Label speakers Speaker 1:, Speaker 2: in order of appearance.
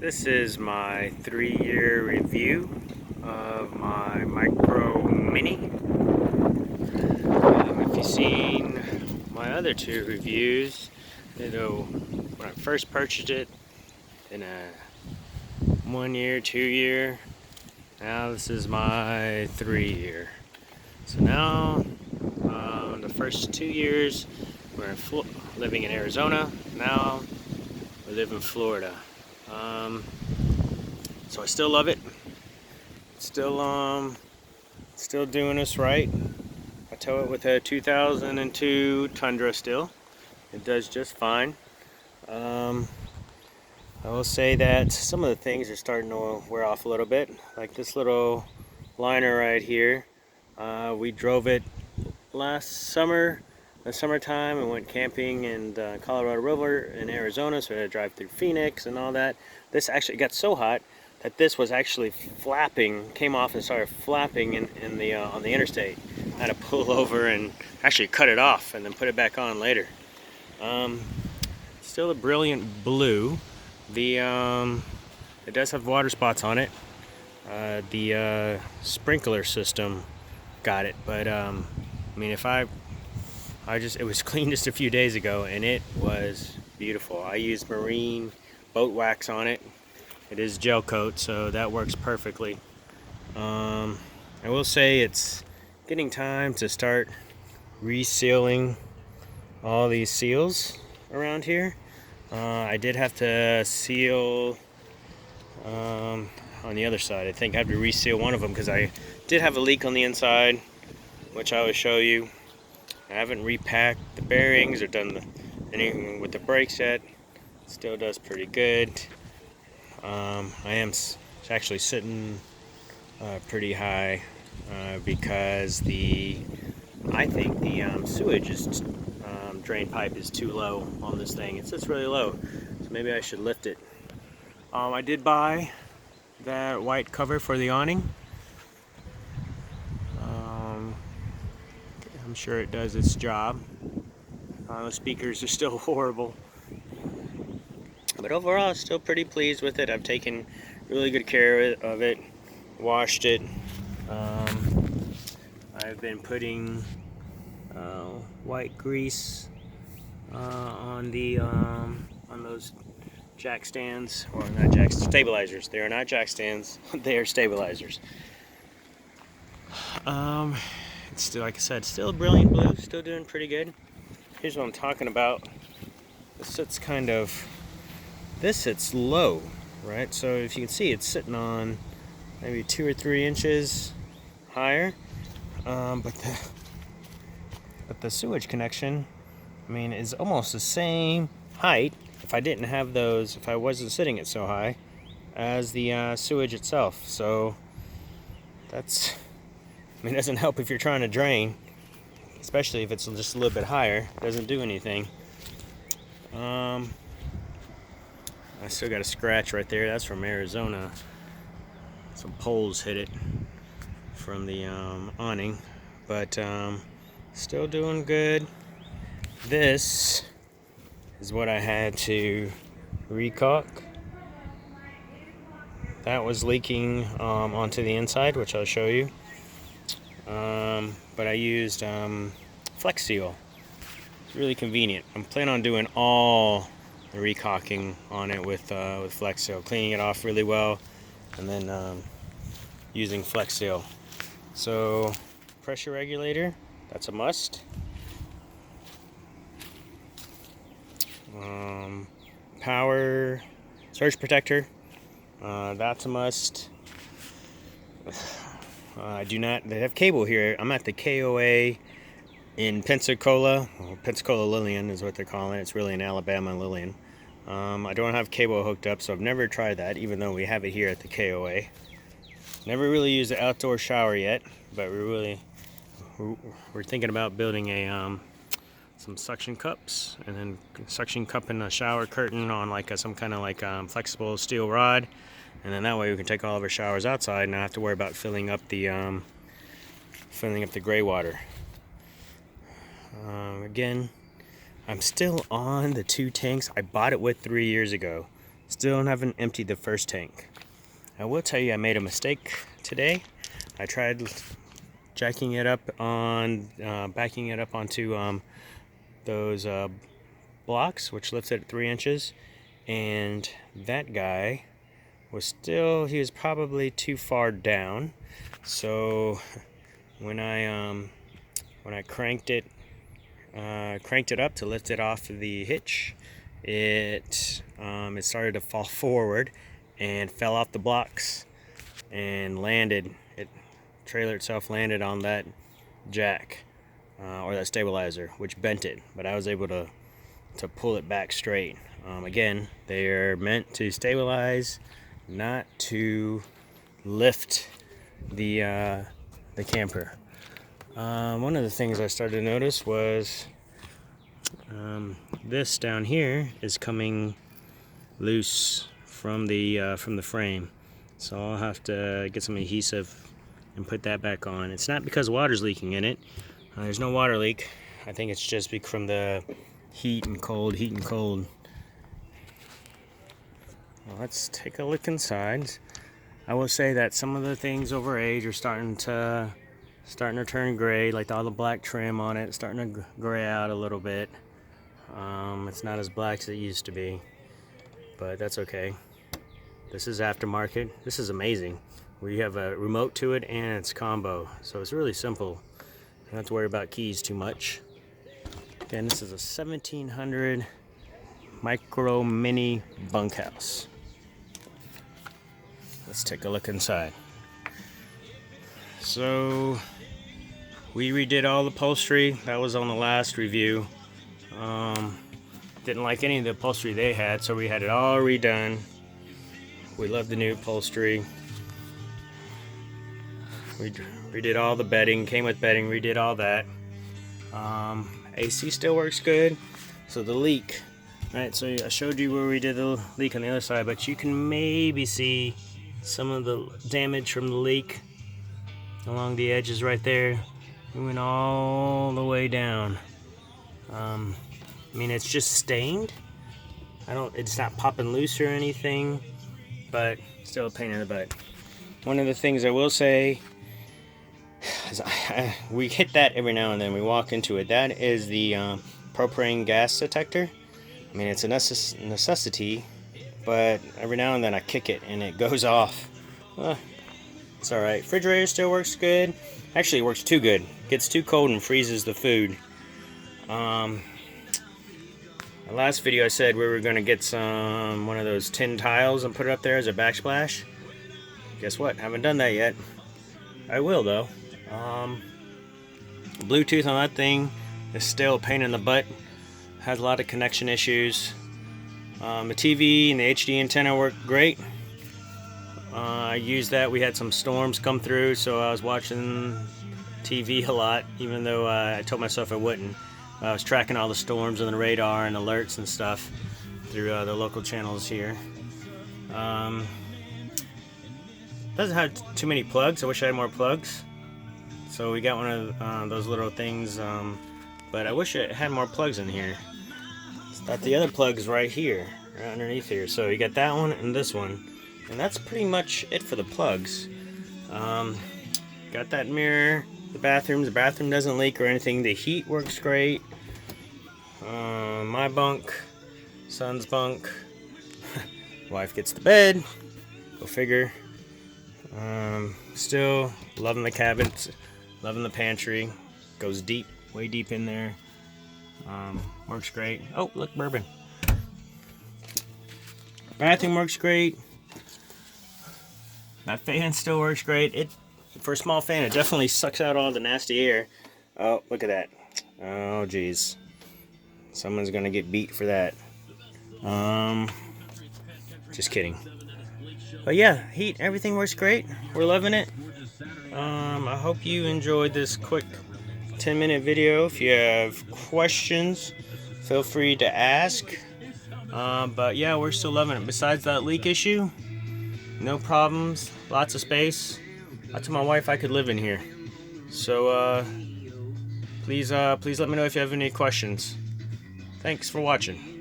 Speaker 1: This is my 3-year review of my Micro Minnie. If you've seen my other 2 reviews, you know when I first purchased it in a 1-year, 2-year. Now this is my 3-year. So now the first 2 years we're living in Arizona. Now we live in Florida. So I still love it. Still doing us right. I tow it with a 2002 Tundra still. It does just fine. I will say that some of the things are starting to wear off a little bit. Like this little liner right here. We drove it last summer, the summertime, and went camping in Colorado River in Arizona, so we had to drive through Phoenix and all that. This actually got so hot that this was actually flapping, came off and started flapping on the interstate. I had to pull over and actually cut it off and then put it back on later. Still a brilliant blue. It does have water spots on it. The sprinkler system got it, but I mean, it was cleaned just a few days ago and it was beautiful. I used marine boat wax on it. It is gel coat, so that works perfectly. I will say it's getting time to start resealing all these seals around here. I did have to seal on the other side. I think I have to reseal one of them because I did have a leak on the inside, which I will show you. I haven't repacked the bearings or done anything with the brakes yet. Still does pretty good. I am actually sitting pretty high because I think the sewage drain pipe is too low on this thing. It sits really low, so maybe I should lift it. I did buy that white cover for the awning. I'm sure it does its job. The speakers are still horrible. But overall, I'm still pretty pleased with it. I've taken really good care of it, washed it. I've been putting white grease on those jack stands, or not jacks, stabilizers. They are not jack stands. They are stabilizers. It's still, like I said, still brilliant blue. Still doing pretty good. Here's what I'm talking about. This sits low, right? So if you can see, it's sitting on maybe 2 or 3 inches higher. But the sewage connection, I mean, is almost the same height if I wasn't sitting it so high as the sewage itself. So it doesn't help if you're trying to drain, especially if it's just a little bit higher. It doesn't do anything. I still got a scratch right there. That's from Arizona. Some poles hit it from the awning, but still doing good. This is what I had to recaulk. That was leaking onto the inside, which I'll show you. But I used Flex Seal. It's really convenient. I'm planning on doing all the recaulking on it with Flex Seal, cleaning it off really well, and then using Flex Seal. So pressure regulator, that's a must. Power surge protector, that's a must. They have cable here. I'm at the KOA in Pensacola. Pensacola Lillian is what they're calling it. It's really in Alabama Lillian. I don't have cable hooked up, so I've never tried that, even though we have it here at the KOA. Never really used the outdoor shower yet, but we're thinking about building some suction cups, and then suction cupping a shower curtain on some kind of flexible steel rod, and then that way we can take all of our showers outside and not have to worry about filling up the gray water. Again, I'm still on the 2 tanks I bought it with 3 years ago. Still haven't emptied the first tank. I will tell you I made a mistake today. I tried backing it up onto those blocks, which lifts it at 3 inches, and that guy he was probably too far down. So when I cranked it up to lift it off the hitch, it started to fall forward and fell off the blocks and landed. Trailer itself landed on that jack or that stabilizer, which bent it, but I was able to pull it back straight. Again, they're meant to stabilize, not to lift the camper. One of the things I started to notice was this down here is coming loose from the frame, so I'll have to get some adhesive and put that back on. It's not because water's leaking in it. There's no water leak. I think it's just from the heat and cold. Well, let's take a look inside. I will say that some of the things over age are starting to turn gray, like all the black trim on it, starting to gray out a little bit. It's not as black as it used to be, but that's okay. This is aftermarket. This is amazing. We have a remote to it and it's combo, so it's really simple. You don't have to worry about keys too much. Again, this is a 1700 micro mini bunkhouse. Let's take a look inside. So we redid all the upholstery. That was on the last review. Didn't like any of the upholstery they had, so we had it all redone. We love the new upholstery. We redid all the bedding, came with bedding, redid all that. AC still works good. So the leak, right? So I showed you where we did the leak on the other side, but you can maybe see some of the damage from the leak along the edges right there. It went all the way down. I mean, it's just stained. It's not popping loose or anything, but still a pain in the butt. One of the things I will say is we hit that every now and then. We walk into it. That is the propane gas detector. I mean, it's a necessity, but every now and then I kick it and it goes off. It's alright. Refrigerator still works good. Actually, it works too good. Gets too cold and freezes the food. The last video I said we were going to get one of those tin tiles and put it up there as a backsplash. Guess what? Haven't done that yet. I will though. Bluetooth on that thing is still a pain in the butt. Has a lot of connection issues. The TV and the HD antenna work great. I used that. We had some storms come through, so I was watching TV a lot, even though I told myself I wouldn't. I was tracking all the storms on the radar and alerts and stuff through the local channels here. Doesn't have too many plugs. I wish I had more plugs. So we got one of those little things, but I wish it had more plugs in here. Got the other plugs right here, right underneath here. So you got that one and this one, and that's pretty much it for the plugs. Got that mirror. The bathroom doesn't leak or anything. The heat works great. My bunk, son's bunk. Wife gets the bed. Go figure. Still loving the cabinets, loving the pantry. Goes deep, way deep in there. Works great. Oh, look, bourbon. Bathroom works great. That fan still works great. For a small fan, it definitely sucks out all the nasty air. Oh, look at that. Oh, geez. Someone's gonna get beat for that. Just kidding. But yeah, heat, everything works great. We're loving it. I hope you enjoyed this quick 10-minute video. If you have questions, feel free to ask. But yeah, we're still loving it. Besides that leak issue, no problems, lots of space. I told my wife I could live in here. So please let me know if you have any questions. Thanks for watching.